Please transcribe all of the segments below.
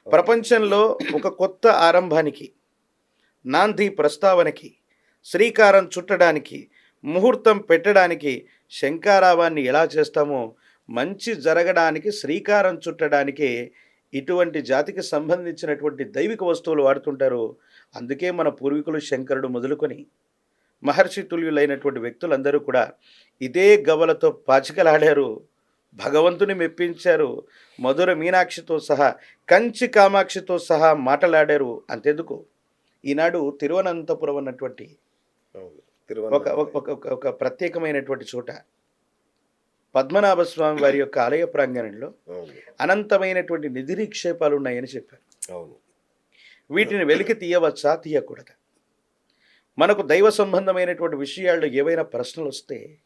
Okay. ప్రపంచంలో ఒక కొత్త ఆరంభానికి, నాంది ప్రస్తావనకి, శ్రీకారం చుట్టడానికి, ముహూర్తం పెట్టడానికి, శంఖారావాన్ని ఎలా చేస్తామో, మంచి జరగడానికి శ్రీకారం చుట్టడానికి ఇటువంటి జాతికి సంబంధించినటువంటి దైవిక వస్తువులు వాడుతుంటారు. అందుకే మన పూర్వీకులు శంకరుడు మొదలుకొని మహర్షి తుల్యులైనటువంటి వ్యక్తులందరూ కూడా ఇదే గవ్వలతో పాచికలాడారు. భగవంతుని మెప్పించారు. మధుర మీనాక్షితో సహా, కంచి కామాక్షితో సహా మాటలాడారు. అంతెందుకు ఈనాడు తిరువనంతపురం అన్నటువంటి అవును. ఒక ఒక తిరువన్నామలై. ఒక ఒక ఒక ప్రత్యేకమైనటువంటి చోట పద్మనాభ స్వామి వారి యొక్క ఆలయ ప్రాంగణంలో అవును. అనంతమైనటువంటి నిధి నిక్షేపాలు ఉన్నాయని చెప్పారు. అవును. వీటిని వెలికి తీయవచ్చా? తీయకూడదా? మనకు దైవ సంబంధమైనటువంటి విషయాల్లో ఏవైనా ప్రశ్నలు వస్తే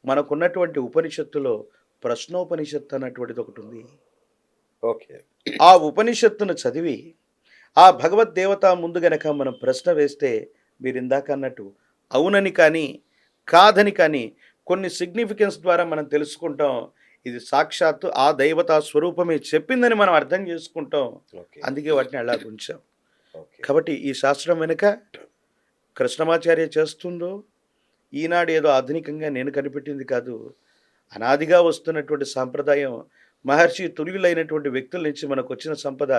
మనకున్నటువంటి ఉపనిషత్తులో ప్రశ్నోపనిషత్తు అన్నటువంటిది ఒకటి ఉంది. ఓకే. ఆ ఉపనిషత్తును చదివి ఆ భగవద్దేవత ముందు గనక మనం ప్రశ్న వేస్తే మీరు ఇందాక అన్నట్టు అవునని కానీ కాదని కానీ కొన్ని సిగ్నిఫికెన్స్ ద్వారా మనం తెలుసుకుంటాం. ఇది సాక్షాత్తు ఆ దైవతా స్వరూపమే చెప్పిందని మనం అర్థం చేసుకుంటాం. ఓకే. అందుకే వాటిని అలా ఉంచాం. ఓకే. కాబట్టి ఈ శాస్త్రం వెనుక కృష్ణమాచార్య చేస్తుందో ఈనాడు ఏదో ఆధునికంగా నేను కనిపెట్టింది కాదు. అనాదిగా వస్తున్నటువంటి సాంప్రదాయం మహర్షి తుల్యులైనటువంటి వ్యక్తుల నుంచి మనకు వచ్చిన సంపద